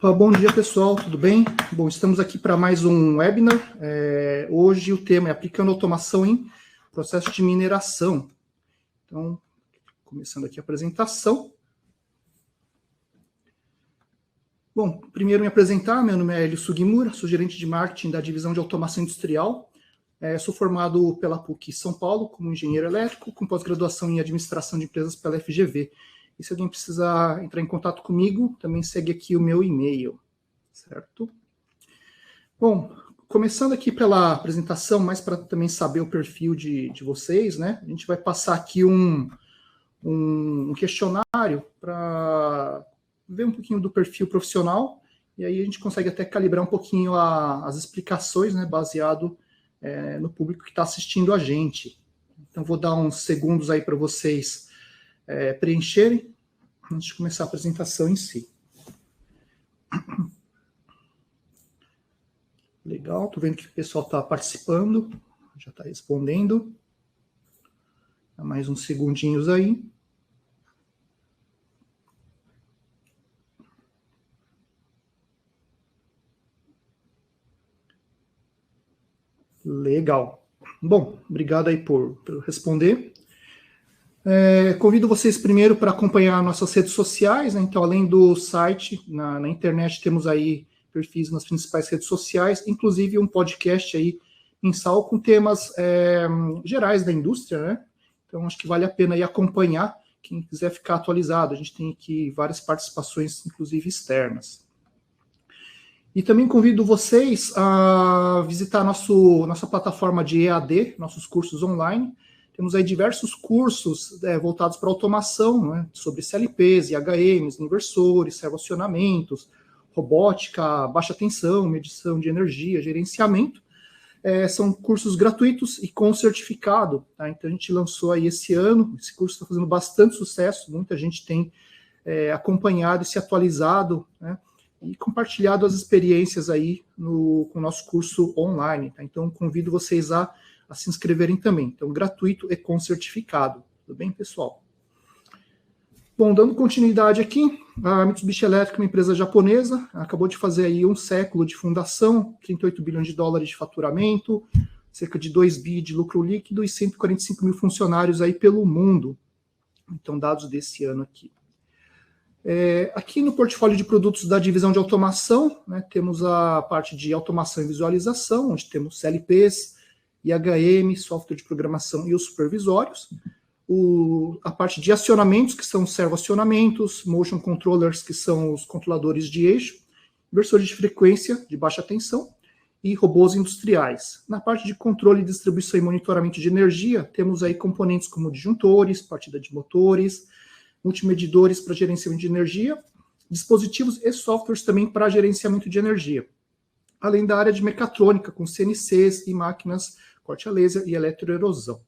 Opa, bom dia, pessoal, tudo bem? Bom, estamos aqui para mais um webinar. Hoje o tema é aplicando automação em processo de mineração. Então, começando aqui a apresentação. Bom, primeiro me apresentar, meu nome é Hélio Sugimura, sou gerente de marketing da divisão de automação industrial. Sou formado pela PUC São Paulo como engenheiro elétrico, com pós-graduação em administração de empresas pela FGV. E se alguém precisar entrar em contato comigo, também segue aqui o meu e-mail, certo? Bom, começando aqui pela apresentação, mais para também saber o perfil de vocês, né? A gente vai passar aqui um questionário para ver um pouquinho do perfil profissional, e aí a gente consegue até calibrar um pouquinho as explicações, né, baseado no público que está assistindo a gente. Então, vou dar uns segundos aí para vocês preencherem, antes de começar a apresentação em si. Legal, estou vendo que o pessoal está participando, já está respondendo. Dá mais uns segundinhos aí. Legal. Bom, obrigado aí por responder. Convido vocês primeiro para acompanhar nossas redes sociais, né? Então, além do site, na internet temos aí perfis nas principais redes sociais, inclusive um podcast aí mensal com temas gerais da indústria, né? Então, acho que vale a pena aí acompanhar, quem quiser ficar atualizado. A gente tem aqui várias participações, inclusive externas. E também convido vocês a visitar nossa plataforma de EAD, nossos cursos online. Temos aí diversos cursos voltados para automação, né, sobre CLPs, IHMs, inversores, servoacionamentos, robótica, baixa tensão, medição de energia, gerenciamento. São cursos gratuitos e com certificado. Tá? Então, a gente lançou aí esse ano, esse curso está fazendo bastante sucesso, muita gente tem acompanhado e se atualizado, né, e compartilhado as experiências aí com o nosso curso online. Tá? Então, convido vocês a se inscreverem também. Então, gratuito e com certificado. Tudo bem, pessoal? Bom, dando continuidade aqui, a Mitsubishi Electric é uma empresa japonesa, acabou de fazer aí 1 século de fundação, 38 bilhões de dólares de faturamento, cerca de 2 bi de lucro líquido e 145 mil funcionários aí pelo mundo. Então, dados desse ano aqui. Aqui no portfólio de produtos da divisão de automação, né, temos a parte de automação e visualização, onde temos CLPs, IHM, software de programação e os supervisórios. A parte de acionamentos, que são servoacionamentos, motion controllers, que são os controladores de eixo, inversores de frequência de baixa tensão e robôs industriais. Na parte de controle, distribuição e monitoramento de energia, temos aí componentes como disjuntores, partida de motores, multimedidores para gerenciamento de energia, dispositivos e softwares também para gerenciamento de energia. Além da área de mecatrônica, com CNCs e máquinas, corte a laser e eletroerosão.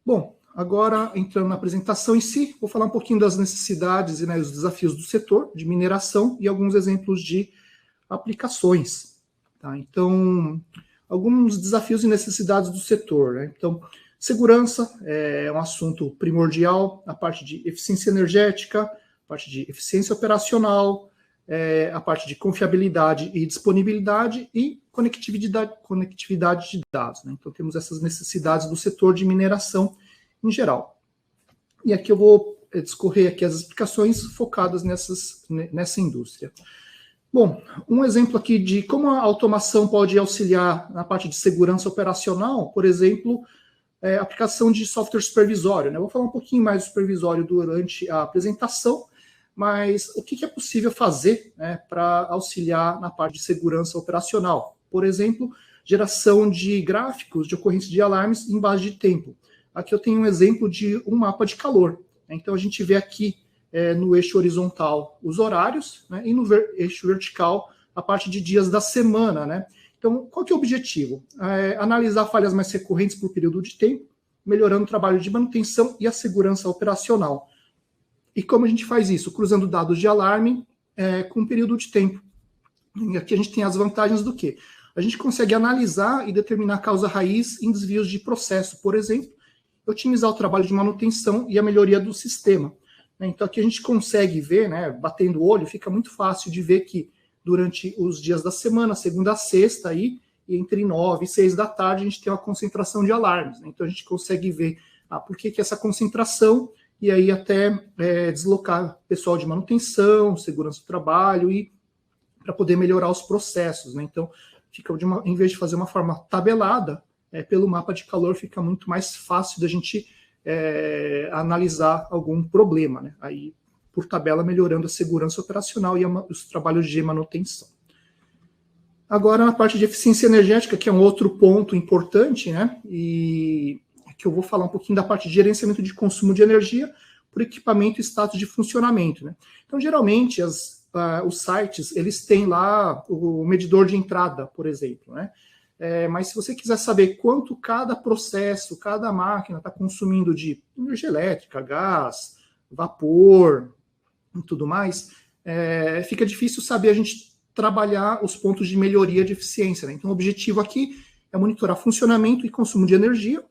Bom, agora entrando na apresentação em si, vou falar um pouquinho das necessidades e os desafios do setor de mineração e alguns exemplos de aplicações. Tá? Então, alguns desafios e necessidades do setor. Né? Então, segurança é um assunto primordial, a parte de eficiência energética, a parte de eficiência operacional, a parte de confiabilidade e disponibilidade e conectividade de dados. Né? Então, temos essas necessidades do setor de mineração em geral. E aqui eu vou discorrer aqui as explicações focadas nessa indústria. Bom, um exemplo aqui de como a automação pode auxiliar na parte de segurança operacional, por exemplo, a aplicação de software supervisório. Né? Eu vou falar um pouquinho mais do supervisório durante a apresentação, mas o que é possível fazer, né, para auxiliar na parte de segurança operacional? Por exemplo, geração de gráficos de ocorrência de alarmes em base de tempo. Aqui eu tenho um exemplo de um mapa de calor. Né? Então, a gente vê aqui no eixo horizontal os horários, né, e no eixo vertical a parte de dias da semana. Né? Então, qual que é o objetivo? Analisar falhas mais recorrentes por período de tempo, melhorando o trabalho de manutenção e a segurança operacional. E como a gente faz isso? Cruzando dados de alarme com um período de tempo. E aqui a gente tem as vantagens do quê? A gente consegue analisar e determinar a causa raiz em desvios de processo, por exemplo, otimizar o trabalho de manutenção e a melhoria do sistema. né? Então aqui a gente consegue ver, né, batendo o olho, fica muito fácil de ver que durante os dias da semana, segunda a sexta, aí, e entre 9 e 6 da tarde, a gente tem uma concentração de alarmes, né? Então a gente consegue ver por que essa concentração, e aí até deslocar pessoal de manutenção, segurança do trabalho, e para poder melhorar os processos, né? Então, fica em vez de fazer uma forma tabelada, pelo mapa de calor fica muito mais fácil da gente analisar algum problema, né? Aí, por tabela, melhorando a segurança operacional e os trabalhos de manutenção. Agora, na parte de eficiência energética, que é um outro ponto importante, né? E que eu vou falar um pouquinho da parte de gerenciamento de consumo de energia por equipamento e status de funcionamento, né? Então, geralmente, os sites, eles têm lá o medidor de entrada, por exemplo, né? Mas se você quiser saber quanto cada processo, cada máquina está consumindo de energia elétrica, gás, vapor e tudo mais, fica difícil saber a gente trabalhar os pontos de melhoria de eficiência, né? Então, o objetivo aqui é monitorar funcionamento e consumo de energia,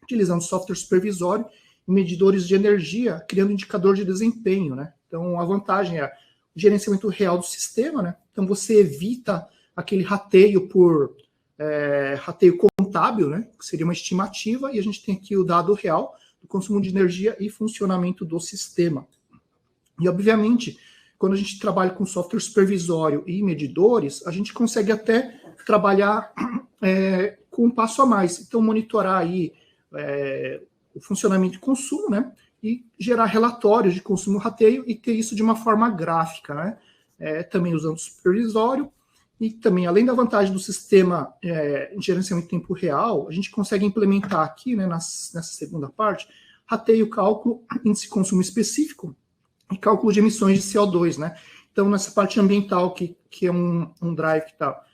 utilizando software supervisório e medidores de energia, criando indicador de desempenho, né? Então, a vantagem é o gerenciamento real do sistema, né? Então, você evita aquele rateio por rateio contábil, né? Que seria uma estimativa, e a gente tem aqui o dado real do consumo de energia e funcionamento do sistema. E, obviamente, quando a gente trabalha com software supervisório e medidores, a gente consegue até trabalhar com um passo a mais. Então, monitorar aí o funcionamento e consumo, né? E gerar relatórios de consumo e rateio e ter isso de uma forma gráfica, né? Também usando supervisório. E também, além da vantagem do sistema de gerenciamento em tempo real, a gente consegue implementar aqui, né, nessa segunda parte, rateio, cálculo, índice de consumo específico e cálculo de emissões de CO2, né? Então, nessa parte ambiental, que é um drive que está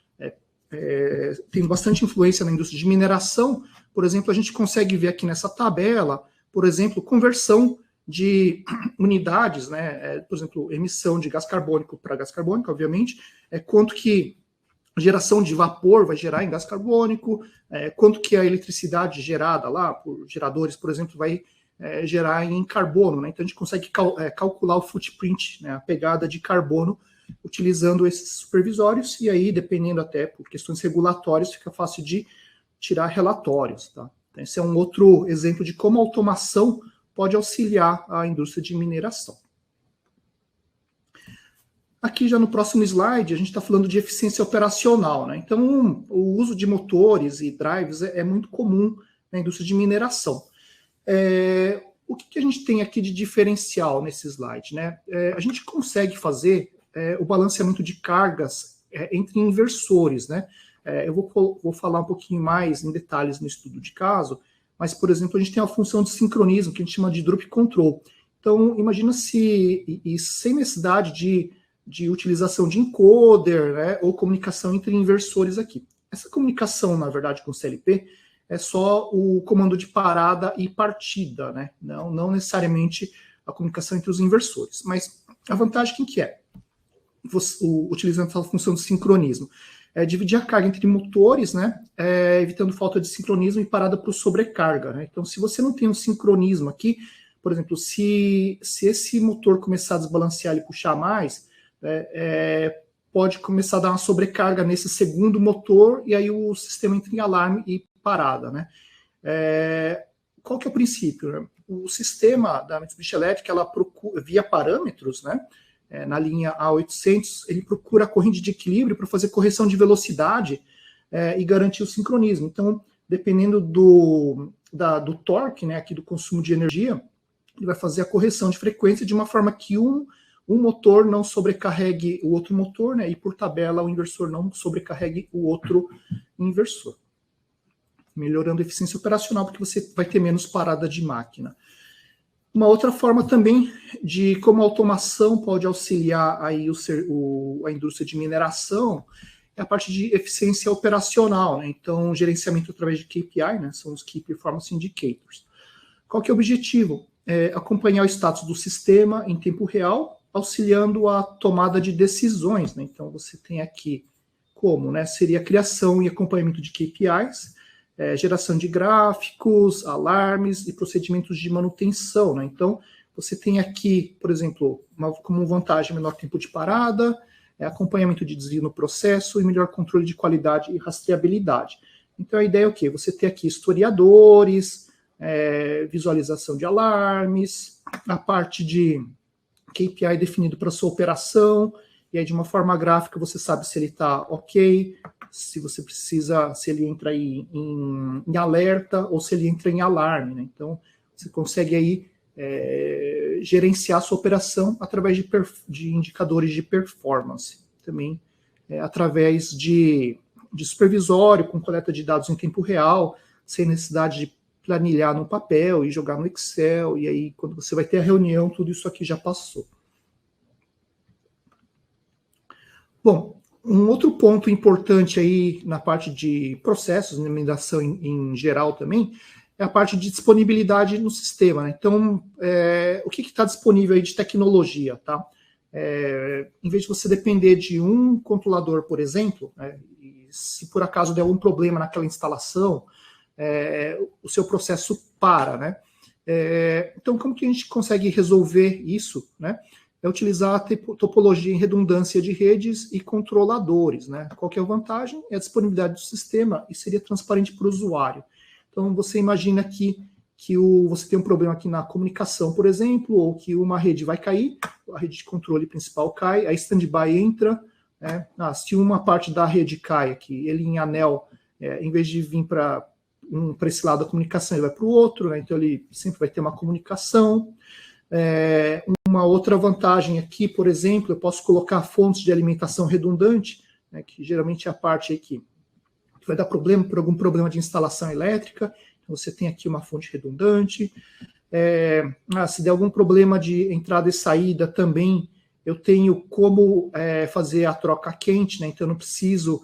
tem bastante influência na indústria de mineração, por exemplo, a gente consegue ver aqui nessa tabela, por exemplo, conversão de unidades, né? Por exemplo, emissão de gás carbônico para gás carbônico, obviamente, quanto que a geração de vapor vai gerar em gás carbônico, quanto que a eletricidade gerada lá por geradores, por exemplo, vai gerar em carbono, né? Então a gente consegue calcular o footprint, né? A pegada de carbono utilizando esses supervisórios, e aí, dependendo até por questões regulatórias, fica fácil de tirar relatórios, tá? Então, esse é um outro exemplo de como a automação pode auxiliar a indústria de mineração. Aqui já no próximo slide, a gente está falando de eficiência operacional, né? Então, o uso de motores e drives é muito comum na indústria de mineração. O que a gente tem aqui de diferencial nesse slide, né? A gente consegue fazer o balanceamento de cargas entre inversores, né? Eu vou falar um pouquinho mais em detalhes no estudo de caso, mas, por exemplo, a gente tem a função de sincronismo, que a gente chama de drop control. Então, imagina se, sem necessidade de utilização de encoder, né, ou comunicação entre inversores aqui. Essa comunicação, na verdade, com o CLP, é só o comando de parada e partida, né? Não necessariamente a comunicação entre os inversores. Mas a vantagem quem que é? Utilizando essa função de sincronismo. Dividir a carga entre motores, né, evitando falta de sincronismo e parada por sobrecarga, né? Então, se você não tem um sincronismo aqui, por exemplo, se esse motor começar a desbalancear e puxar mais, pode começar a dar uma sobrecarga nesse segundo motor, e aí o sistema entra em alarme e parada, né? Qual que é o princípio, né? O sistema da Mitsubishi Electric, ela procura, via parâmetros, né, na linha A800, ele procura a corrente de equilíbrio para fazer correção de velocidade e garantir o sincronismo. Então, dependendo do torque, né, aqui do consumo de energia, ele vai fazer a correção de frequência de uma forma que um motor não sobrecarregue o outro motor, né, e por tabela o inversor não sobrecarregue o outro inversor. Melhorando a eficiência operacional, porque você vai ter menos parada de máquina. Uma outra forma também de como a automação pode auxiliar aí a indústria de mineração é a parte de eficiência operacional, né? Então, gerenciamento através de KPI, né? São os Key Performance Indicators. Qual que é o objetivo? Acompanhar o status do sistema em tempo real, auxiliando a tomada de decisões, né? Então, você tem aqui como, né? Seria a criação e acompanhamento de KPIs, geração de gráficos, alarmes e procedimentos de manutenção, né? Então, você tem aqui, por exemplo, como vantagem, menor tempo de parada, acompanhamento de desvio no processo e melhor controle de qualidade e rastreabilidade. Então, a ideia é o quê? Você ter aqui historiadores, visualização de alarmes, a parte de KPI definido para sua operação, e aí de uma forma gráfica você sabe se ele está ok, se você precisa, se ele entra aí em alerta ou se ele entra em alarme, né? Então, você consegue aí gerenciar a sua operação através de indicadores de performance, também através de supervisório, com coleta de dados em tempo real, sem necessidade de planilhar no papel e jogar no Excel, e aí quando você vai ter a reunião, tudo isso aqui já passou. Bom, um outro ponto importante aí na parte de processos, na mineração em geral também, é a parte de disponibilidade no sistema, né? Então, o que está disponível aí de tecnologia, tá? Em vez de você depender de um controlador, por exemplo, né, e se por acaso der algum problema naquela instalação, o seu processo para, né? Então, como que a gente consegue resolver isso, né? É utilizar a topologia em redundância de redes e controladores, né? Qual que é a vantagem? É a disponibilidade do sistema e seria transparente para o usuário. Então, você imagina que você tem um problema aqui na comunicação, por exemplo, ou que uma rede vai cair, a rede de controle principal cai, a standby entra, né? Se uma parte da rede cai aqui, ele em anel, em vez de vir para esse lado da comunicação, ele vai para o outro, né? Então ele sempre vai ter uma comunicação. Uma outra vantagem aqui, por exemplo, eu posso colocar fontes de alimentação redundante, né, que geralmente é a parte aí que vai dar problema por algum problema de instalação elétrica. Então você tem aqui uma fonte redundante. Se der algum problema de entrada e saída também, eu tenho como fazer a troca quente, né? Então eu não preciso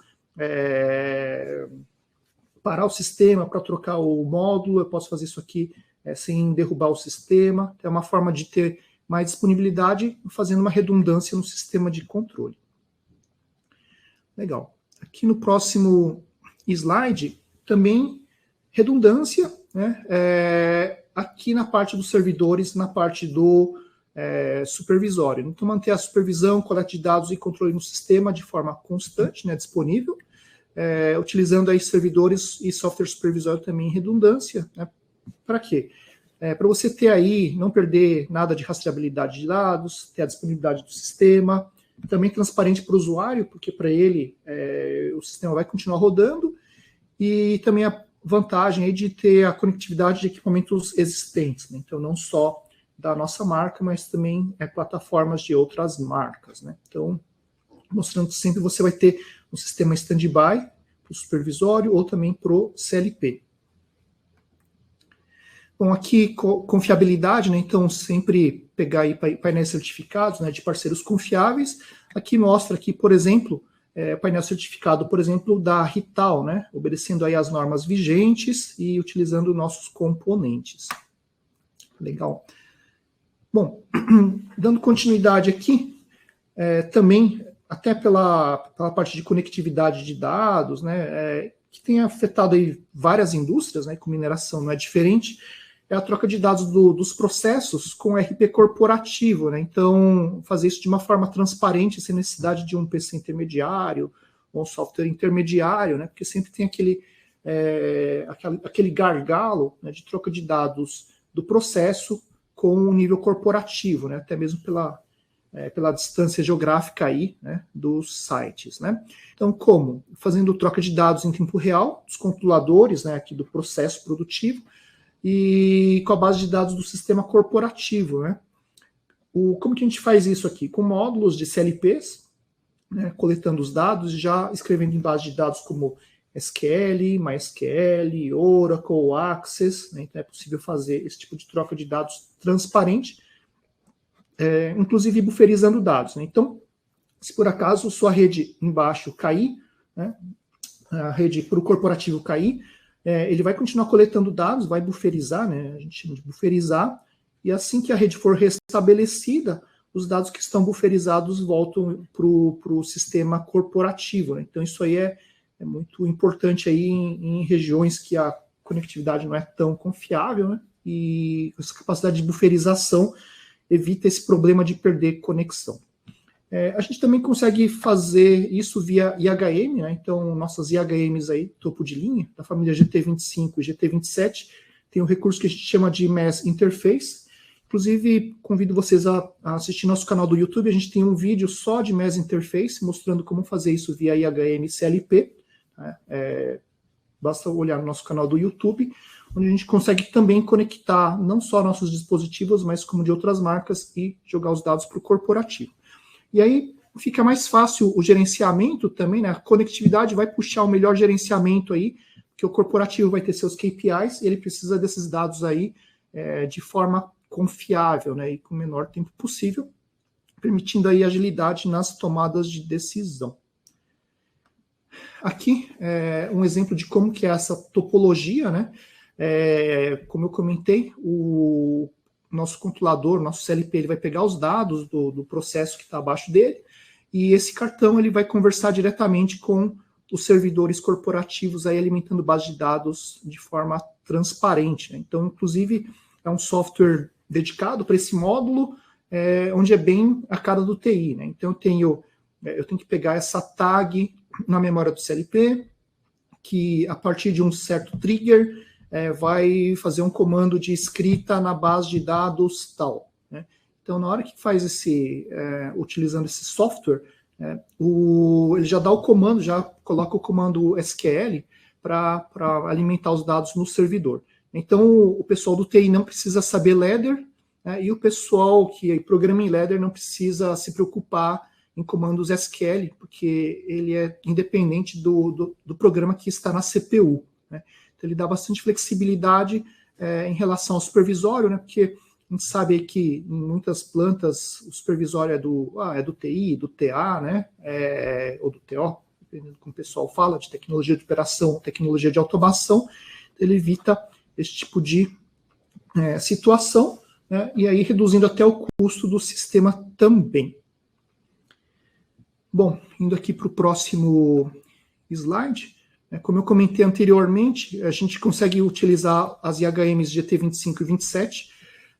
parar o sistema para trocar o módulo, eu posso fazer isso aqui sem derrubar o sistema. É uma forma de ter mais disponibilidade, fazendo uma redundância no sistema de controle. Legal. Aqui no próximo slide, também redundância, né? Aqui na parte dos servidores, na parte do supervisório. Então, manter a supervisão, coleta de dados e controle no sistema de forma constante, né, disponível, utilizando aí servidores e software supervisório também em redundância, né? Para quê? Para você ter aí, não perder nada de rastreabilidade de dados, ter a disponibilidade do sistema, também transparente para o usuário, porque para ele o sistema vai continuar rodando, e também a vantagem aí de ter a conectividade de equipamentos existentes, né? Então não só da nossa marca, mas também plataformas de outras marcas, né? Então, mostrando que sempre você vai ter um sistema standby para o supervisório ou também para o CLP. Bom, aqui confiabilidade, né? Então sempre pegar aí painéis certificados, né, de parceiros confiáveis. Aqui mostra aqui, por exemplo, painel certificado, por exemplo, da Rital, né? Obedecendo aí as normas vigentes e utilizando nossos componentes. Legal. Bom, dando continuidade aqui, também até pela parte de conectividade de dados, né? Que tem afetado aí várias indústrias, né? Com mineração não é diferente. É a troca de dados dos processos com RP corporativo, né? Então, fazer isso de uma forma transparente, sem necessidade de um PC intermediário ou um software intermediário, né? Porque sempre tem aquele gargalo, né, de troca de dados do processo com o nível corporativo, né? Até mesmo pela distância geográfica aí, né, dos sites, né? Então, como? Fazendo troca de dados em tempo real, dos controladores, né, aqui do processo produtivo, e com a base de dados do sistema corporativo, né? Como que a gente faz isso aqui? Com módulos de CLPs, né, coletando os dados e já escrevendo em base de dados como SQL, MySQL, Oracle, Access, né? Então é possível fazer esse tipo de troca de dados transparente, inclusive bufferizando dados, né? Então, se por acaso sua rede embaixo cair, né, a rede para o corporativo cair, ele vai continuar coletando dados, vai bufferizar, né? A gente chama de bufferizar, e assim que a rede for restabelecida, os dados que estão bufferizados voltam para o sistema corporativo, né? Então isso aí é muito importante aí em regiões que a conectividade não é tão confiável, né? E essa capacidade de bufferização evita esse problema de perder conexão. A gente também consegue fazer isso via IHM, né? Então, nossas IHMs aí, topo de linha, da família GT25 e GT27, tem um recurso que a gente chama de Mesh Interface. Inclusive, convido vocês a assistir nosso canal do YouTube, a gente tem um vídeo só de Mesh Interface, mostrando como fazer isso via IHM CLP. Né? Basta olhar no nosso canal do YouTube, onde a gente consegue também conectar não só nossos dispositivos, mas como de outras marcas e jogar os dados para o corporativo. E aí fica mais fácil o gerenciamento também, né? A conectividade vai puxar o melhor gerenciamento aí, porque o corporativo vai ter seus KPIs e ele precisa desses dados aí de forma confiável, né? E com o menor tempo possível, permitindo aí agilidade nas tomadas de decisão. Aqui é um exemplo de como que é essa topologia, né? Como eu comentei, o nosso controlador, nosso CLP, ele vai pegar os dados do processo que está abaixo dele, e esse cartão ele vai conversar diretamente com os servidores corporativos, aí alimentando base de dados de forma transparente. Né? Então, inclusive, é um software dedicado para esse módulo, onde é bem a cara do TI. Né? Então, eu tenho que pegar essa tag na memória do CLP, que a partir de um certo trigger, vai fazer um comando de escrita na base de dados tal. Né? Então, na hora que faz utilizando esse software, ele já dá o comando, já coloca o comando SQL para alimentar os dados no servidor. Então, o pessoal do TI não precisa saber ladder, e o pessoal que programa em ladder não precisa se preocupar em comandos SQL, porque ele é independente do programa que está na CPU. Né? Então, ele dá bastante flexibilidade em relação ao supervisório, né? Porque a gente sabe que em muitas plantas o supervisório é do TI, do TA, né? Ou do TO, dependendo do que o pessoal fala, de tecnologia de operação, tecnologia de automação. Ele evita esse tipo de situação, né? E aí reduzindo até o custo do sistema também. Bom, indo aqui para o próximo slide, como eu comentei anteriormente, a gente consegue utilizar as IHMs GT25 e 27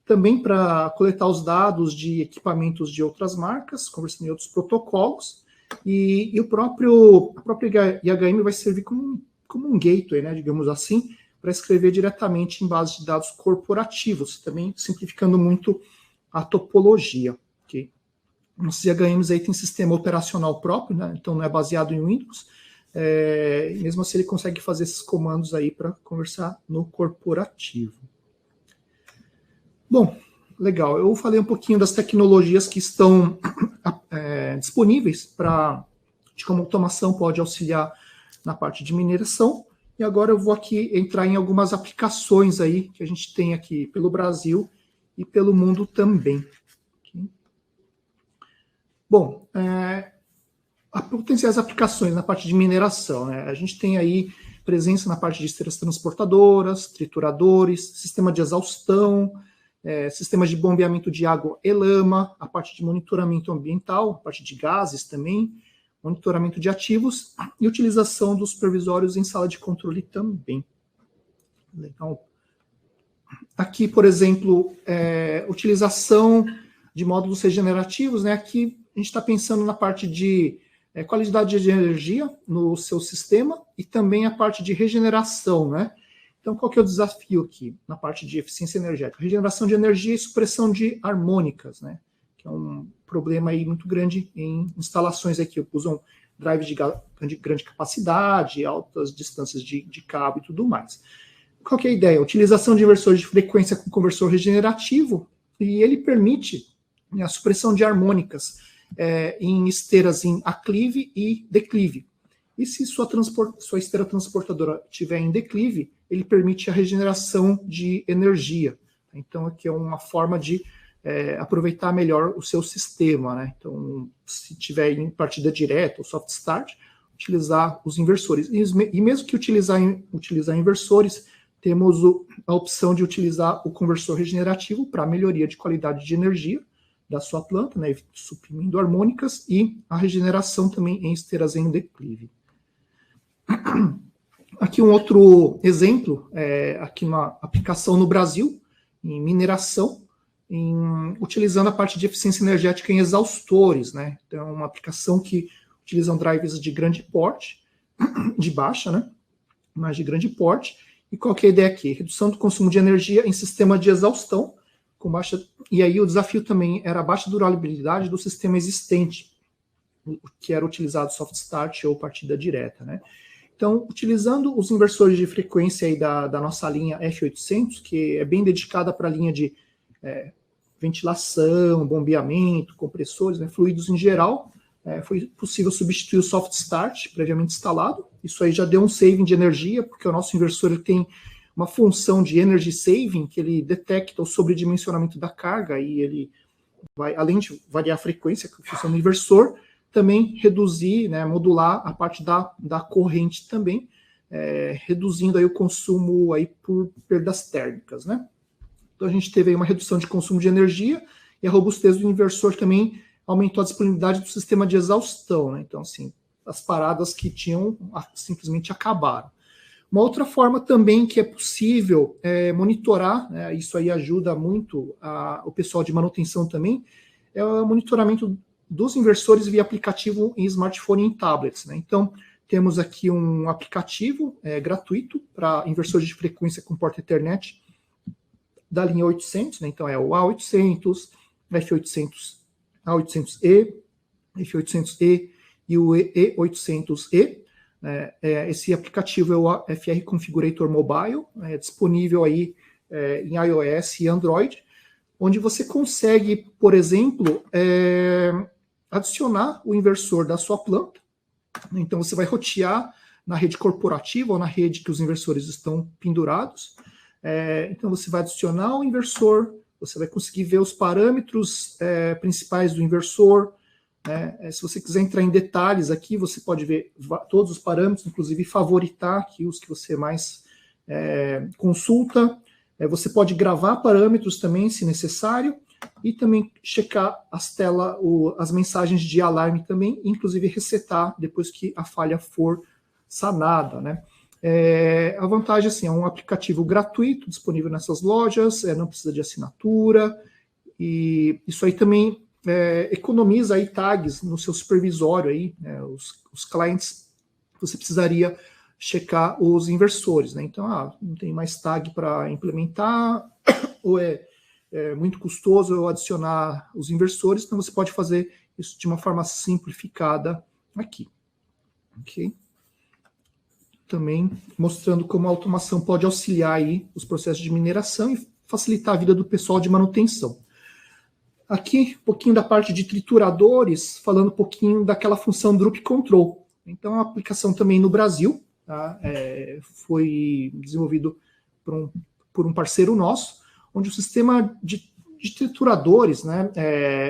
também para coletar os dados de equipamentos de outras marcas, conversando em outros protocolos, e a própria IHM vai servir como um gateway, né, digamos assim, para escrever diretamente em bases de dados corporativos, também simplificando muito a topologia. Okay? Nossos IHMs aí tem sistema operacional próprio, né, então não é baseado em Windows, mesmo assim ele consegue fazer esses comandos aí para conversar no corporativo. Bom, legal. Eu falei um pouquinho das tecnologias que estão disponíveis de como a automação pode auxiliar na parte de mineração. E agora eu vou aqui entrar em algumas aplicações aí que a gente tem aqui pelo Brasil e pelo mundo também. Okay. Bom, potenciais aplicações na parte de mineração. Né? A gente tem aí presença na parte de esteiras transportadoras, trituradores, sistema de exaustão, sistemas de bombeamento de água e lama, a parte de monitoramento ambiental, a parte de gases também, monitoramento de ativos e utilização dos supervisórios em sala de controle também. Legal. Aqui, por exemplo, utilização de módulos regenerativos, né? Aqui a gente está pensando na parte de qualidade de energia no seu sistema e também a parte de regeneração, né? Então, qual que é o desafio aqui na parte de eficiência energética? Regeneração de energia e supressão de harmônicas, né? Que é um problema aí muito grande em instalações aí que usam drive de grande capacidade, altas distâncias de cabo e tudo mais. Qual que é a ideia? Utilização de inversores de frequência com conversor regenerativo, e ele permite a supressão de harmônicas em esteiras em aclive e declive. E se sua esteira transportadora estiver em declive, ele permite a regeneração de energia. Então, aqui é uma forma de aproveitar melhor o seu sistema. Né? Então, se tiver em partida direta ou soft start, utilizar os inversores. E mesmo que utilizar inversores, temos a opção de utilizar o conversor regenerativo para melhoria de qualidade de energia da sua planta, né, suprimindo harmônicas, e a regeneração também em esteiras em declive. Aqui um outro exemplo, aqui uma aplicação no Brasil, em mineração, utilizando a parte de eficiência energética em exaustores, né? Então, é uma aplicação que utilizam drives de grande porte, de baixa, né? Mas de grande porte. E qual que é a ideia aqui? Redução do consumo de energia em sistema de exaustão, com baixa. E aí o desafio também era a baixa durabilidade do sistema existente, que era utilizado soft start ou partida direta, né? Então, utilizando os inversores de frequência aí da nossa linha F800, que é bem dedicada para a linha de ventilação, bombeamento, compressores, né, fluidos em geral, foi possível substituir o soft start previamente instalado. Isso aí já deu um saving de energia, porque o nosso inversor ele tem uma função de energy saving, que ele detecta o sobredimensionamento da carga e ele vai, além de variar a frequência que funciona no inversor, também reduzir, né, modular a parte da corrente também, reduzindo aí o consumo aí por perdas térmicas, né? Então a gente teve aí uma redução de consumo de energia e a robustez do inversor também aumentou a disponibilidade do sistema de exaustão, né? Então, assim, as paradas que tinham simplesmente acabaram. Uma outra forma também que é possível monitorar, né, isso aí ajuda muito o pessoal de manutenção também, é o monitoramento dos inversores via aplicativo em smartphone e em tablets, né? Então, temos aqui um aplicativo gratuito para inversores de frequência com porta Ethernet da linha 800, né? Então é o A800, F800, A800E, F800E e o E800E. Esse aplicativo é o FR Configurator Mobile, disponível aí em iOS e Android, onde você consegue, por exemplo, adicionar o inversor da sua planta. Então você vai rotear na rede corporativa ou na rede que os inversores estão pendurados. Então você vai adicionar o inversor, você vai conseguir ver os parâmetros principais do inversor. Se você quiser entrar em detalhes aqui, você pode ver todos os parâmetros, inclusive favoritar aqui os que você mais consulta. Você pode gravar parâmetros também, se necessário, e também checar as mensagens de alarme também, inclusive resetar depois que a falha for sanada, né? A vantagem assim, é um aplicativo gratuito, disponível nessas lojas, não precisa de assinatura, e isso aí também economiza aí tags no seu supervisório aí, né, os clientes, você precisaria checar os inversores, né? Então, não tem mais tag para implementar, ou é muito custoso eu adicionar os inversores, então você pode fazer isso de uma forma simplificada aqui, ok? Também mostrando como a automação pode auxiliar aí os processos de mineração e facilitar a vida do pessoal de manutenção. Aqui, um pouquinho da parte de trituradores, falando um pouquinho daquela função Drup Control. Então, a aplicação também no Brasil, tá? Foi desenvolvido por um parceiro nosso, onde o sistema de trituradores, né,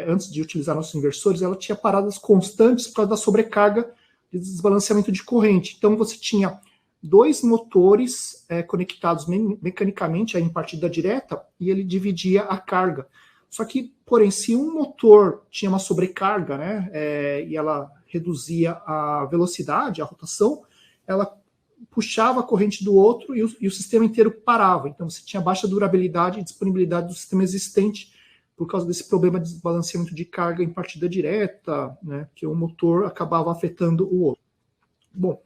antes de utilizar nossos inversores, ela tinha paradas constantes por causa da sobrecarga e desbalanceamento de corrente. Então, você tinha 2 motores conectados mecanicamente aí em partida direta e ele dividia a carga. Só que, porém, se um motor tinha uma sobrecarga, né, e ela reduzia a velocidade, a rotação, ela puxava a corrente do outro e o sistema inteiro parava. Então, você tinha baixa durabilidade e disponibilidade do sistema existente por causa desse problema de desbalanceamento de carga em partida direta, né, que um motor acabava afetando o outro. Bom,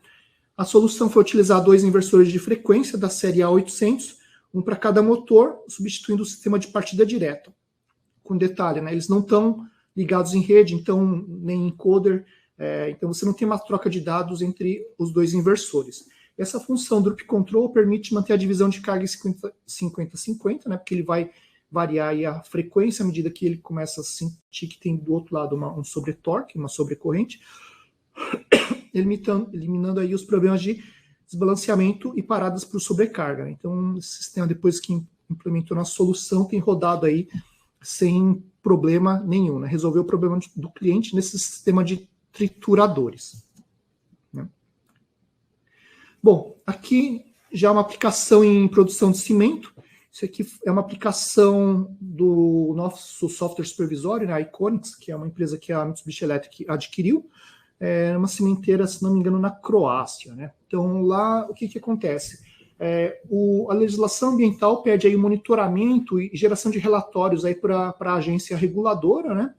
a solução foi utilizar 2 inversores de frequência da série A800, um para cada motor, substituindo o sistema de partida direta. Com detalhe, né, eles não estão ligados em rede, então nem encoder, então você não tem uma troca de dados entre os 2 inversores. Essa função Drup Control permite manter a divisão de carga em 50-50, né, porque ele vai variar aí a frequência à medida que ele começa a sentir que tem do outro lado um sobretorque, uma sobrecorrente, eliminando aí os problemas de desbalanceamento e paradas por sobrecarga. Então, esse sistema, depois que implementou na solução, tem rodado aí sem problema nenhum, né? Resolveu o problema do cliente nesse sistema de trituradores, né? Bom, aqui já é uma aplicação em produção de cimento. Isso aqui é uma aplicação do nosso software supervisório, né, a Iconix, que é uma empresa que a Mitsubishi Electric adquiriu, uma cimenteira, se não me engano, na Croácia, né? Então, lá, o que acontece? A legislação ambiental pede aí monitoramento e geração de relatórios aí para a agência reguladora, né?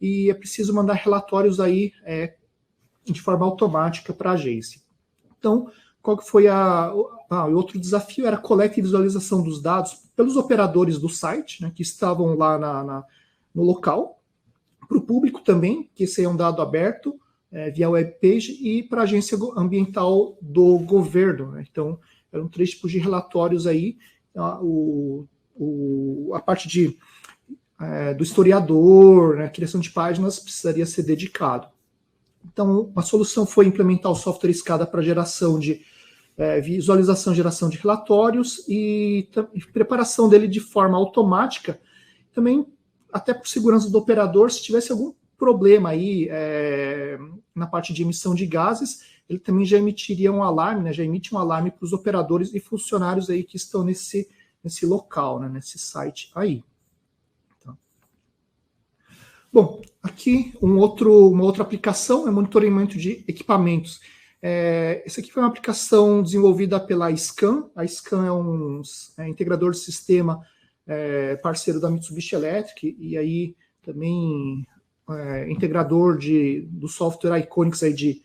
E é preciso mandar relatórios aí de forma automática para a agência. Então, qual que foi o outro desafio? Era a coleta e visualização dos dados pelos operadores do site, né, que estavam lá no local, para o público também, que esse é um dado aberto, via webpage, e para a agência ambiental do governo, né? Então, eram 3 tipos de relatórios aí, a parte do historiador, né, criação de páginas, precisaria ser dedicado. Então, a solução foi implementar o software SCADA para geração de visualização e geração de relatórios e preparação dele de forma automática, também até por segurança do operador, se tivesse algum problema aí na parte de emissão de gases, ele também já emitiria um alarme, né, já emite um alarme para os operadores e funcionários aí que estão nesse local, né, nesse site aí. Então. Bom, aqui uma outra aplicação é monitoramento de equipamentos. Essa aqui foi uma aplicação desenvolvida pela Scan. A Scan é um integrador de sistema parceiro da Mitsubishi Electric, e aí também integrador do software Iconics aí de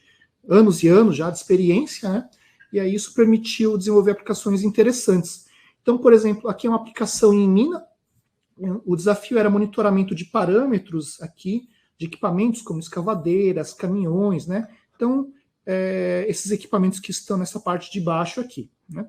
anos e anos já de experiência, né? E aí isso permitiu desenvolver aplicações interessantes. Então, por exemplo, aqui é uma aplicação em mina. O desafio era monitoramento de parâmetros aqui, de equipamentos como escavadeiras, caminhões, né? Então, esses equipamentos que estão nessa parte de baixo aqui, né?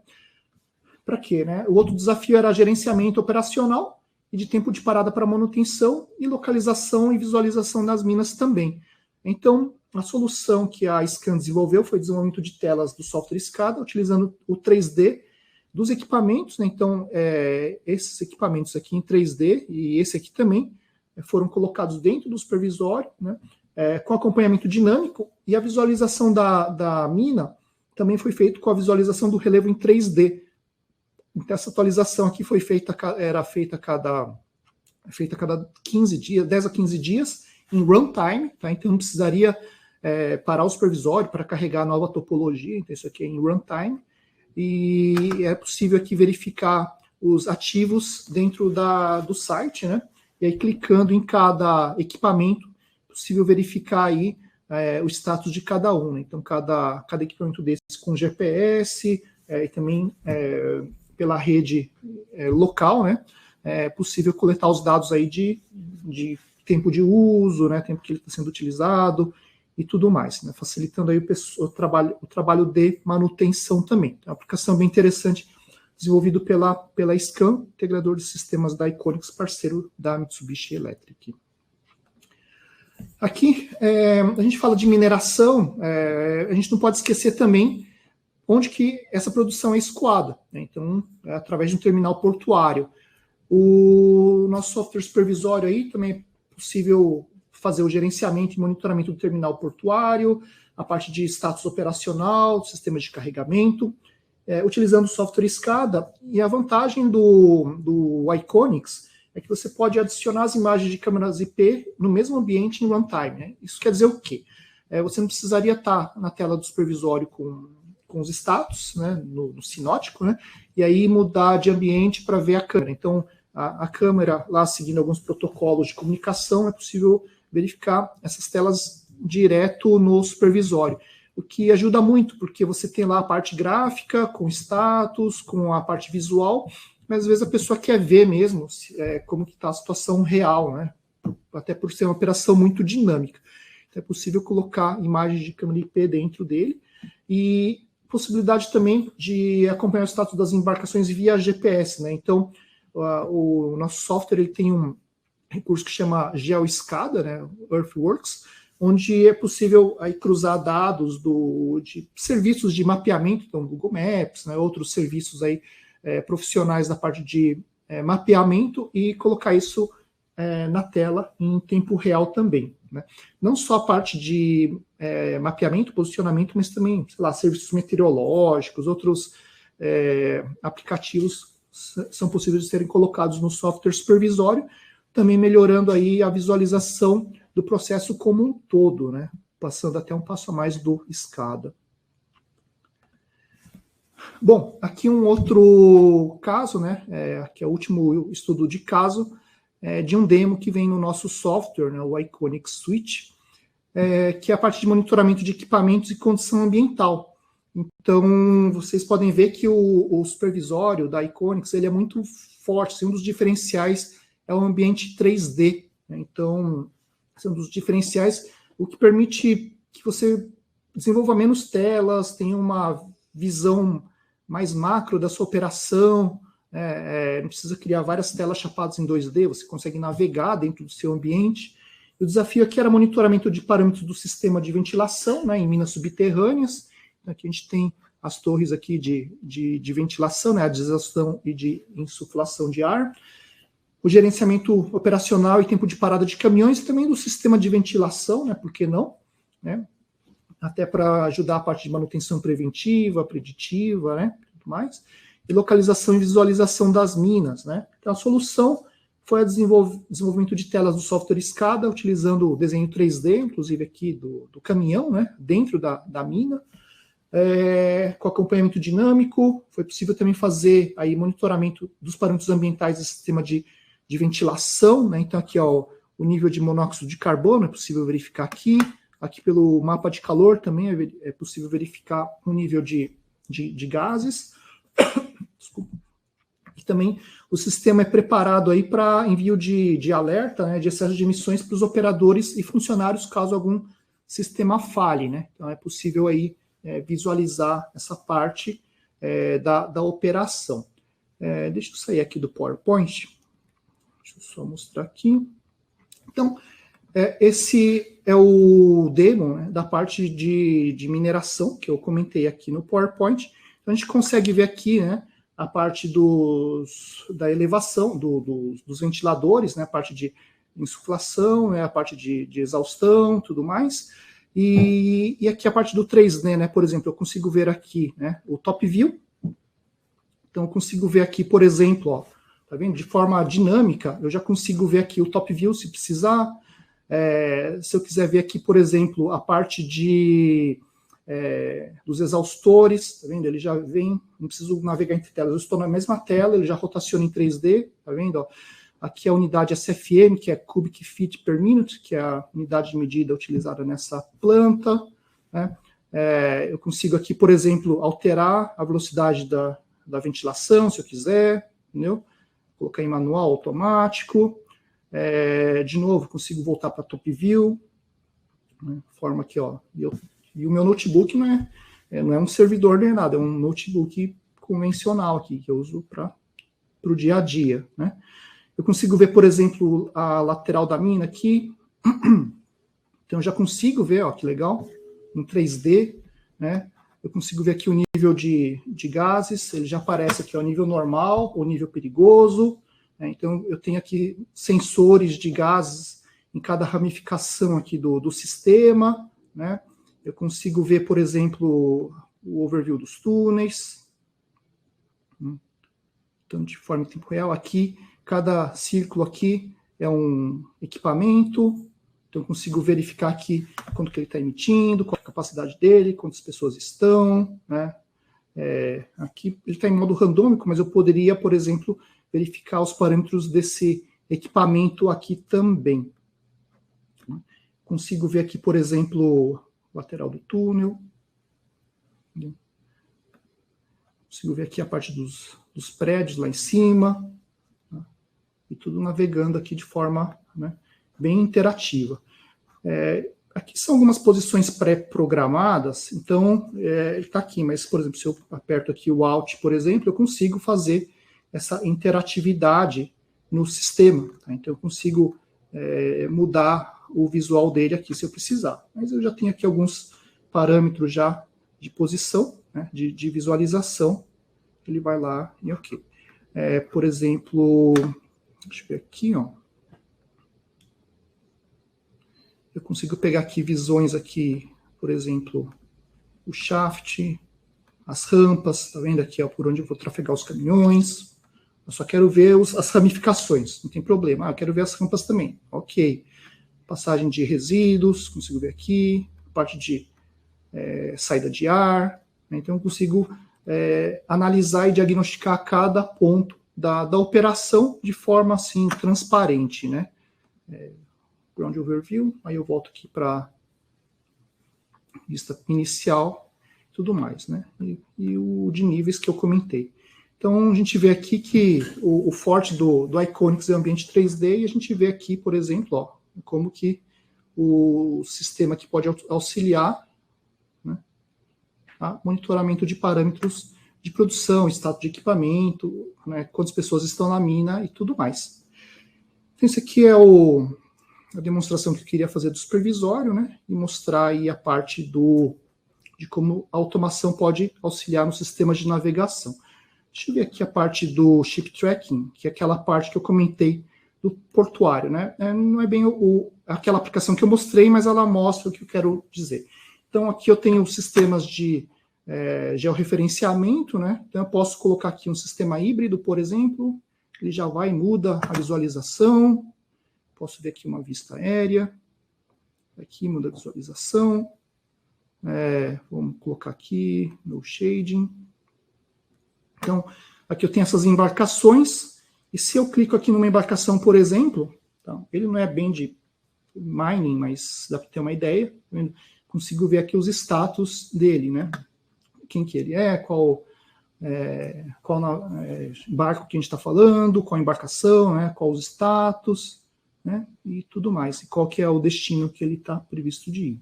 Para quê, né? O outro desafio era gerenciamento operacional e de tempo de parada para manutenção e localização e visualização das minas também. Então, a solução que a Scan desenvolveu foi o desenvolvimento de telas do software SCADA, utilizando o 3D dos equipamentos, né? Então, esses equipamentos aqui em 3D e esse aqui também foram colocados dentro do supervisório, né? Com acompanhamento dinâmico, e a visualização da mina também foi feita com a visualização do relevo em 3D. Então, essa atualização aqui era feita a cada 15 dias, 10 a 15 dias, em runtime, tá? Então não precisaria parar o supervisório para carregar a nova topologia, então isso aqui é em runtime, e é possível aqui verificar os ativos dentro do site, né? E aí clicando em cada equipamento, é possível verificar aí o status de cada um, né? Então cada equipamento desse com GPS, e também pela rede local, né? É possível coletar os dados aí de tempo de uso, né? Tempo que ele está sendo utilizado e tudo mais, né? Facilitando aí o trabalho de manutenção também. Então, é uma aplicação bem interessante, desenvolvido pela Scan, integrador de sistemas da Iconics, parceiro da Mitsubishi Electric. Aqui, a gente fala de mineração, a gente não pode esquecer também onde que essa produção é escoada, né? Então, através de um terminal portuário. O nosso software supervisório aí também é possível fazer o gerenciamento e monitoramento do terminal portuário, a parte de status operacional, sistemas de carregamento, utilizando o software SCADA. E a vantagem do Iconics é que você pode adicionar as imagens de câmeras IP no mesmo ambiente em runtime, né? Isso quer dizer o quê? Você não precisaria estar na tela do supervisório com os status, né, no sinótico, né, e aí mudar de ambiente para ver a câmera. Então, a câmera lá seguindo alguns protocolos de comunicação, é possível verificar essas telas direto no supervisório, o que ajuda muito, porque você tem lá a parte gráfica, com status, com a parte visual, mas às vezes a pessoa quer ver mesmo como que está a situação real, né, até por ser uma operação muito dinâmica. Então, é possível colocar imagens de câmera IP dentro dele, e possibilidade também de acompanhar o status das embarcações via GPS, né? Então, o nosso software ele tem um recurso que chama GeoSCADA, né? Earthworks, onde é possível aí cruzar dados de serviços de mapeamento, então Google Maps, né? Outros serviços aí profissionais da parte de mapeamento, e colocar isso na tela em tempo real também, né? Não só a parte de mapeamento, posicionamento, mas também, sei lá, serviços meteorológicos, outros aplicativos são possíveis de serem colocados no software supervisório, também melhorando aí a visualização do processo como um todo, né? Passando até um passo a mais do SCADA. Bom, aqui um outro caso, né? Aqui é o último estudo de caso de um demo que vem no nosso software, né, o Iconic Suite, que é a parte de monitoramento de equipamentos e condição ambiental. Então, vocês podem ver que o supervisório da Iconics ele é muito forte. Assim, um dos diferenciais é o ambiente 3D. Né? Então, esse é um dos diferenciais, o que permite que você desenvolva menos telas, tenha uma visão mais macro da sua operação, não precisa criar várias telas chapadas em 2D, você consegue navegar dentro do seu ambiente. O desafio aqui era monitoramento de parâmetros do sistema de ventilação, né, em minas subterrâneas. Aqui a gente tem as torres aqui de ventilação, né, a de exaustão e de insuflação de ar. O gerenciamento operacional e tempo de parada de caminhões, e também do sistema de ventilação, né, por que não? Né? Até para ajudar a parte de manutenção preventiva, preditiva, né, tudo mais. E localização e visualização das minas, né. Então a solução foi o desenvolvimento de telas do software SCADA, utilizando o desenho 3D, inclusive aqui do caminhão, né, dentro da mina, com acompanhamento dinâmico. Foi possível também fazer aí monitoramento dos parâmetros ambientais do sistema de ventilação, né, então aqui ó, o nível de monóxido de carbono é possível verificar aqui. Aqui pelo mapa de calor também é possível verificar o nível de gases. Desculpa. E também o sistema é preparado aí para envio de alerta, né, de excesso de emissões para os operadores e funcionários caso algum sistema falhe, né? Então é possível aí visualizar essa parte da operação. Deixa eu sair aqui do PowerPoint. Deixa eu só mostrar aqui. Então, esse é o demo, né, da parte de mineração que eu comentei aqui no PowerPoint. Então, a gente consegue ver aqui, né, a parte da elevação dos ventiladores, né, a parte de insuflação, né, a parte de exaustão, tudo mais. E aqui a parte do 3D, né, por exemplo, eu consigo ver aqui, né, o top view. Então, eu consigo ver aqui, por exemplo, ó, tá vendo? De forma dinâmica, eu já consigo ver aqui o top view se precisar. Se eu quiser ver aqui, por exemplo, a parte dos exaustores, tá vendo? Ele já vem, não preciso navegar entre telas, eu estou na mesma tela, ele já rotaciona em 3D, tá vendo? Ó, aqui a unidade SFM, que é Cubic Feet per Minute, que é a unidade de medida utilizada nessa planta, né? Eu consigo aqui, por exemplo, alterar a velocidade da ventilação, se eu quiser, entendeu? Colocar em manual automático. De novo, consigo voltar para Top View, né? Forma aqui, ó. E o meu notebook não é um servidor nem nada, é um notebook convencional aqui, que eu uso para o dia a dia, né? Eu consigo ver, por exemplo, a lateral da mina aqui. Então, eu já consigo ver, ó, que legal, em 3D, né? Eu consigo ver aqui o nível de gases, ele já aparece aqui, ó, o nível normal, o nível perigoso, né? Então, eu tenho aqui sensores de gases em cada ramificação aqui do sistema, né? Eu consigo ver, por exemplo, o overview dos túneis. Então, de forma em tempo real, aqui, cada círculo aqui é um equipamento. Então, eu consigo verificar aqui quanto que ele está emitindo, qual é a capacidade dele, quantas pessoas estão, né? Aqui ele está em modo randômico, mas eu poderia, por exemplo, verificar os parâmetros desse equipamento aqui também. Consigo ver aqui, por exemplo, lateral do túnel. Consigo ver aqui a parte dos prédios lá em cima. Né? E tudo navegando aqui de forma, né, bem interativa. Aqui são algumas posições pré-programadas, então ele está aqui, mas, por exemplo, se eu aperto aqui o Alt, por exemplo, eu consigo fazer essa interatividade no sistema. Tá? Então, eu consigo mudar o visual dele aqui se eu precisar. Mas eu já tenho aqui alguns parâmetros já de posição, né, de visualização. Ele vai lá e ok. Por exemplo, deixa eu ver aqui, ó. Eu consigo pegar aqui visões aqui, por exemplo, o shaft, as rampas, tá vendo aqui, ó, por onde eu vou trafegar os caminhões. Eu só quero ver as ramificações, não tem problema. Eu quero ver as rampas também, ok. Passagem de resíduos, consigo ver aqui, parte de saída de ar, né? Então eu consigo analisar e diagnosticar cada ponto da operação de forma assim transparente, né? Ground Overview, aí eu volto aqui para vista inicial, tudo mais, né? E o de níveis que eu comentei. Então, a gente vê aqui que o forte do Iconix é o ambiente 3D, e a gente vê aqui, por exemplo, ó, como que o sistema aqui pode auxiliar, né, a monitoramento de parâmetros de produção, estado de equipamento, né, quantas pessoas estão na mina e tudo mais. Então, esse aqui é a demonstração que eu queria fazer do supervisório, né, e mostrar aí a parte de como a automação pode auxiliar no sistema de navegação. Deixa eu ver aqui a parte do ship tracking, que é aquela parte que eu comentei do portuário, né? Não é bem aquela aplicação que eu mostrei, mas ela mostra o que eu quero dizer. Então, aqui eu tenho sistemas de georreferenciamento, né? Então, eu posso colocar aqui um sistema híbrido, por exemplo, ele já vai e muda a visualização. Posso ver aqui uma vista aérea. Aqui muda a visualização. Vamos colocar aqui no shading. Então, aqui eu tenho essas embarcações, e se eu clico aqui numa embarcação, por exemplo, então, ele não é bem de mining, mas dá para ter uma ideia, consigo ver aqui os status dele, né? Quem que ele é, qual barco que a gente está falando, qual embarcação, né? Qual os status, né? E tudo mais, e qual que é o destino que ele está previsto de ir.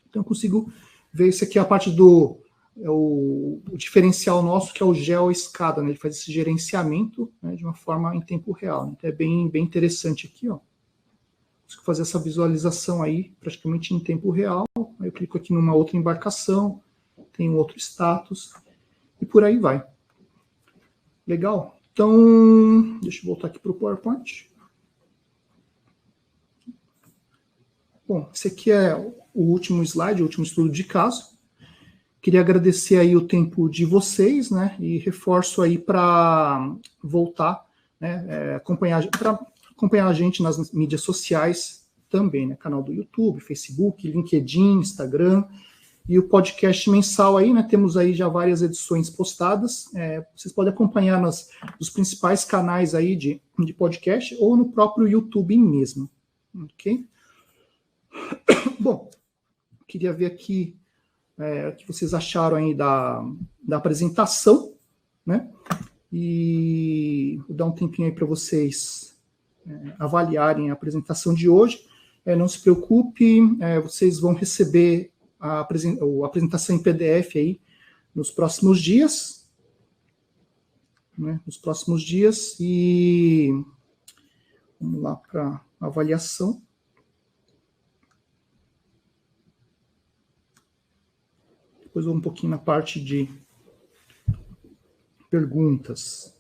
Então, eu consigo ver, isso aqui é a parte o diferencial nosso, que é o GeoSCADA, né? Ele faz esse gerenciamento, né, de uma forma em tempo real. Então é bem interessante aqui, ó. Consigo fazer essa visualização aí praticamente em tempo real. Aí eu clico aqui numa outra embarcação, tem um outro status, e por aí vai. Legal? Então, deixa eu voltar aqui para o PowerPoint. Bom, esse aqui é o último slide, o último estudo de caso. Queria agradecer aí o tempo de vocês, né, e reforço aí para voltar, né, acompanhar a gente nas mídias sociais também, né, canal do YouTube, Facebook, LinkedIn, Instagram, e o podcast mensal aí, né, temos aí já várias edições postadas, vocês podem acompanhar nos principais canais aí de podcast ou no próprio YouTube mesmo, ok? Bom, queria ver aqui o que vocês acharam aí da apresentação, né? E vou dar um tempinho aí para vocês avaliarem a apresentação de hoje. Não se preocupe, vocês vão receber a apresentação em PDF aí nos próximos dias, né? Nos próximos dias, e vamos lá para a avaliação. Depois vou um pouquinho na parte de perguntas.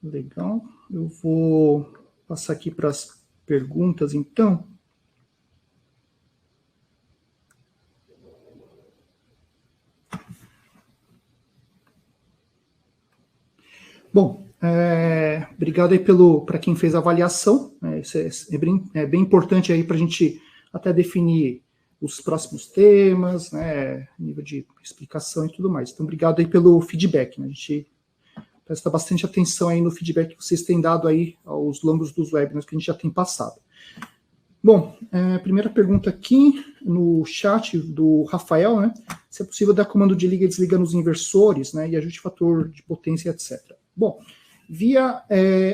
Legal. Eu vou passar aqui para as perguntas, então. Bom, obrigado aí para quem fez a avaliação. Isso é bem importante aí para a gente até definir os próximos temas, né, nível de explicação e tudo mais. Então, obrigado aí pelo feedback, né? A gente presta bastante atenção aí no feedback que vocês têm dado aí aos longos dos webinars que a gente já tem passado. Bom, primeira pergunta aqui no chat do Rafael, né? Se é possível dar comando de liga e desliga nos inversores, né? E ajuste fator de potência, etc. Bom, via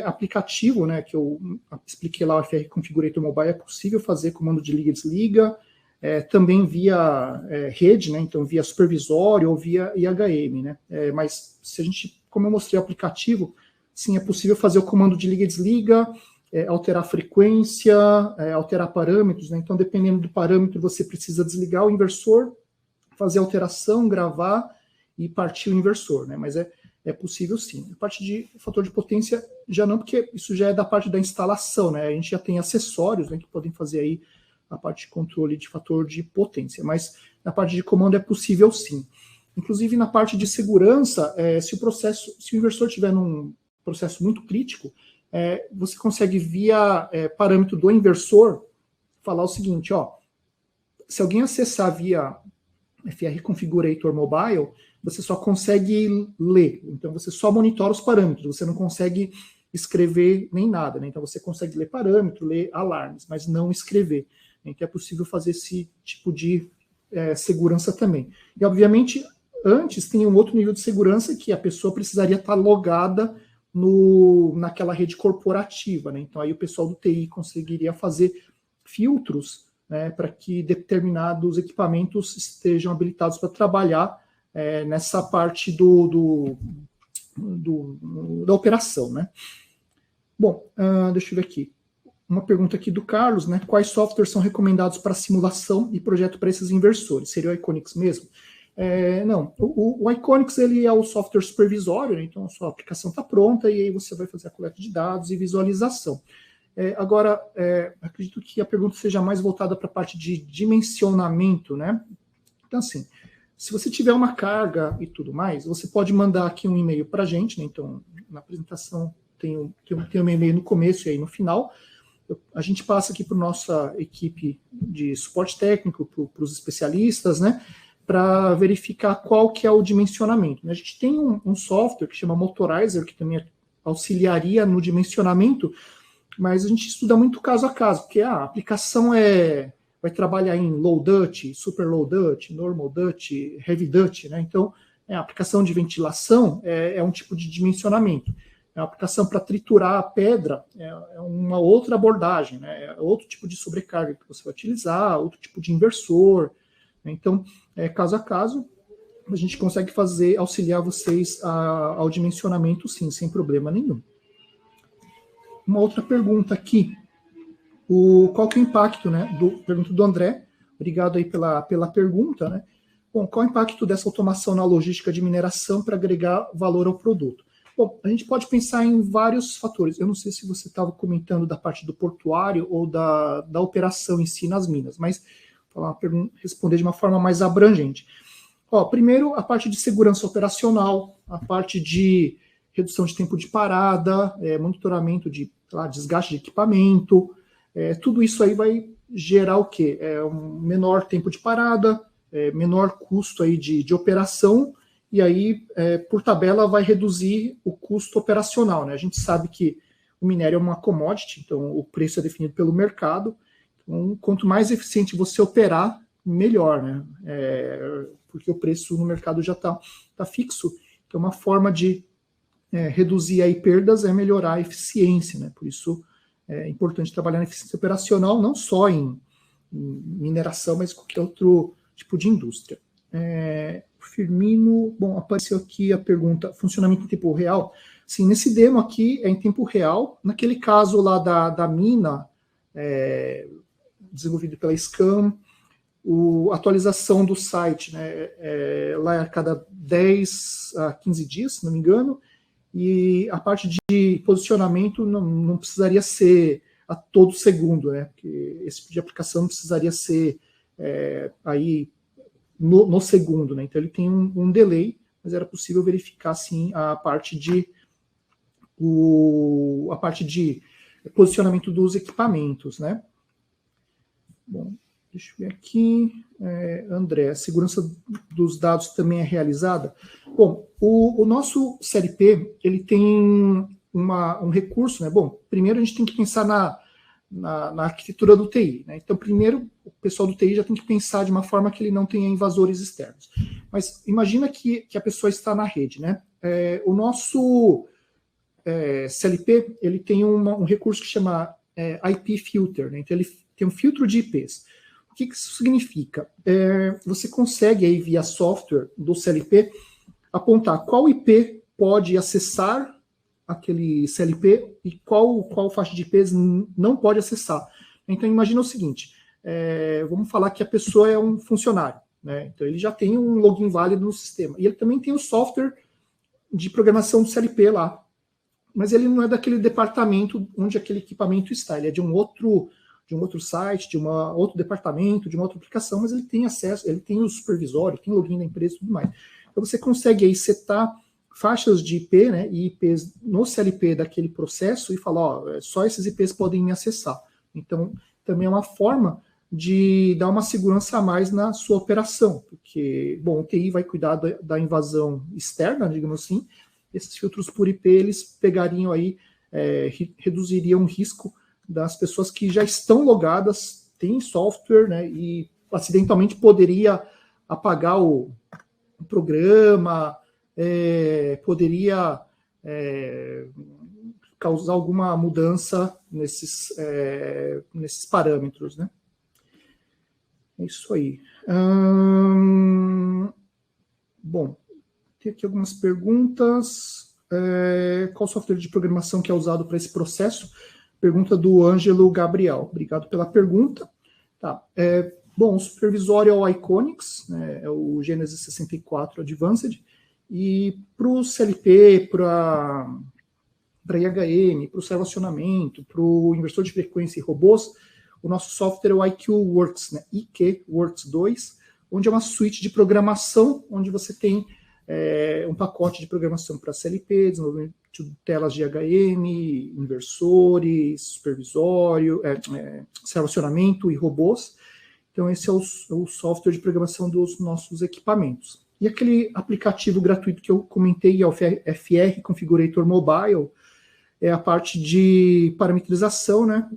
aplicativo, né? Que eu expliquei lá, o FR Configurator Mobile, é possível fazer comando de liga e desliga, também via rede, né? Então via supervisório ou via IHM, né? Mas se a gente, como eu mostrei o aplicativo, sim, é possível fazer o comando de liga e desliga, alterar a frequência, alterar parâmetros, né? Então, dependendo do parâmetro, você precisa desligar o inversor, fazer a alteração, gravar e partir o inversor, né? Mas é é possível sim. A parte de fator de potência já não, porque isso já é da parte da instalação, né? A gente já tem acessórios, né, que podem fazer aí a parte de controle de fator de potência, mas na parte de comando é possível sim. Inclusive na parte de segurança, se o inversor estiver num processo muito crítico, você consegue via parâmetro do inversor falar o seguinte, ó, se alguém acessar via FR Configurator Mobile, você só consegue ler, então você só monitora os parâmetros, você não consegue escrever nem nada, né? Então você consegue ler parâmetro, ler alarmes, mas não escrever. Então é possível fazer esse tipo de segurança também. E obviamente, antes tem um outro nível de segurança que a pessoa precisaria estar logada naquela rede corporativa, né? Então aí o pessoal do TI conseguiria fazer filtros, né, para que determinados equipamentos estejam habilitados para trabalhar nessa parte da operação, né? Bom, deixa eu ver aqui. Uma pergunta aqui do Carlos, né? Quais softwares são recomendados para simulação e projeto para esses inversores? Seria o Iconix mesmo? Não, o Iconix ele é o software supervisório, né? Então a sua aplicação está pronta e aí você vai fazer a coleta de dados e visualização. Agora, acredito que a pergunta seja mais voltada para a parte de dimensionamento, né? Então, assim, se você tiver uma carga e tudo mais, você pode mandar aqui um e-mail para a gente, né? Então, na apresentação tem um e-mail no começo e aí no final. A gente passa aqui para a nossa equipe de suporte técnico, para os especialistas, né? Para verificar qual que é o dimensionamento. A gente tem um software que chama Motorizer, que também auxiliaria no dimensionamento, mas a gente estuda muito caso a caso, porque a aplicação vai trabalhar em low DUT, super low DUT, normal DUT, heavy DUT, né? Então, a aplicação de ventilação é um tipo de dimensionamento. A aplicação para triturar a pedra é uma outra abordagem, né? É outro tipo de sobrecarga que você vai utilizar, outro tipo de inversor, né? Então, caso a caso, a gente consegue auxiliar vocês ao dimensionamento, sim, sem problema nenhum. Uma outra pergunta aqui. Qual que é o impacto, né? Pergunta do André. Obrigado aí pela pergunta, né? Bom, qual é o impacto dessa automação na logística de mineração para agregar valor ao produto? Bom, a gente pode pensar em vários fatores. Eu não sei se você estava comentando da parte do portuário ou da operação em si nas minas, mas vou responder de uma forma mais abrangente. Primeiro, a parte de segurança operacional, a parte de redução de tempo de parada, monitoramento de desgaste de equipamento, tudo isso aí vai gerar o quê? Um menor tempo de parada, menor custo aí de operação, e aí, por tabela, vai reduzir o custo operacional, né? A gente sabe que o minério é uma commodity, então o preço é definido pelo mercado, então quanto mais eficiente você operar, melhor, né? Porque o preço no mercado já está fixo, então uma forma de reduzir aí perdas é melhorar a eficiência, né? Por isso é importante trabalhar na eficiência operacional, não só em mineração, mas qualquer outro tipo de indústria. Firmino, bom, apareceu aqui a pergunta, funcionamento em tempo real? Sim, nesse demo aqui é em tempo real, naquele caso lá da mina, desenvolvido pela Scam, a atualização do site, né, lá é a cada 10 a 15 dias, se não me engano, e a parte de posicionamento não precisaria ser a todo segundo, né? Porque esse tipo de aplicação não precisaria ser aí no segundo, né? Então ele tem um delay, mas era possível verificar sim a parte de posicionamento dos equipamentos, né? Bom, deixa eu ver aqui. André, a segurança dos dados também é realizada? Bom, o nosso CLP, ele tem um recurso, né? Bom, primeiro a gente tem que pensar na arquitetura do TI, né? Então, primeiro, o pessoal do TI já tem que pensar de uma forma que ele não tenha invasores externos. Mas imagina que a pessoa está na rede, né? O nosso CLP, ele tem um recurso que chama IP Filter, né? Então, ele tem um filtro de IPs. O que isso significa? Você consegue, aí, via software do CLP, apontar qual IP pode acessar aquele CLP e qual faixa de IPs não pode acessar. Então, imagina o seguinte, vamos falar que a pessoa é um funcionário, né? Então, ele já tem um login válido no sistema. E ele também tem o software de programação do CLP lá. Mas ele não é daquele departamento onde aquele equipamento está, ele é de um outro site, de outro departamento, de uma outra aplicação, mas ele tem acesso, ele tem o supervisório, tem o login da empresa e tudo mais. Então você consegue aí setar faixas de IP, né, e IPs no CLP daquele processo e falar, ó, só esses IPs podem me acessar. Então, também é uma forma de dar uma segurança a mais na sua operação, porque, bom, o TI vai cuidar da invasão externa, digamos assim, esses filtros por IP, eles pegariam aí, reduziriam o risco das pessoas que já estão logadas, têm software, né, e acidentalmente poderia apagar o programa, poderia causar alguma mudança nesses parâmetros, né? É isso aí. Bom, tem aqui algumas perguntas. Qual software de programação que é usado para esse processo? Pergunta do Ângelo Gabriel. Obrigado pela pergunta. Tá. Bom, o supervisório é o Iconix, né, é o Genesis 64 Advanced, e para o CLP, para IHM, para o servo acionamento, para o inversor de frequência e robôs, o nosso software é o IQWorks, né, IQWorks 2, onde é uma suíte de programação, onde você tem um pacote de programação para CLP, desenvolvimento de telas de IHM, inversores, supervisório, servo acionamento e robôs. Então, esse é o software de programação dos nossos equipamentos. E aquele aplicativo gratuito que eu comentei, é o FR Configurator Mobile, é a parte de parametrização, né,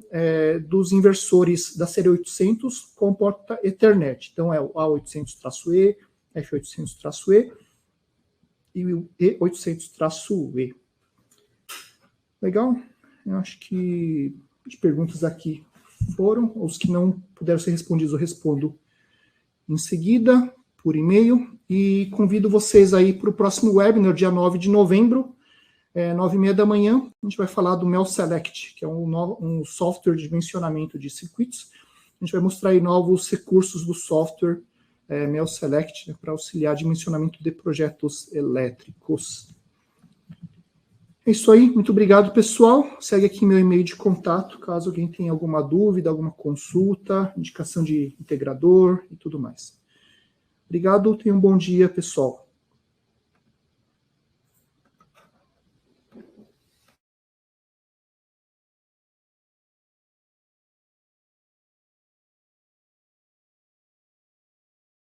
dos inversores da série 800 com porta Ethernet. Então, é o A800-E, F800-E e o E800-E. Legal? Eu acho que as perguntas aqui foram. Os que não puderam ser respondidos, eu respondo em seguida, por e-mail. E convido vocês aí para o próximo webinar, dia 9 de novembro, 9h30 da manhã. A gente vai falar do Mel Select, que é um software de dimensionamento de circuitos. A gente vai mostrar aí novos recursos do software Mel Select, né, para auxiliar dimensionamento de projetos elétricos. É isso aí, muito obrigado, pessoal. Segue aqui meu e-mail de contato, caso alguém tenha alguma dúvida, alguma consulta, indicação de integrador e tudo mais. Obrigado, tenha um bom dia, pessoal.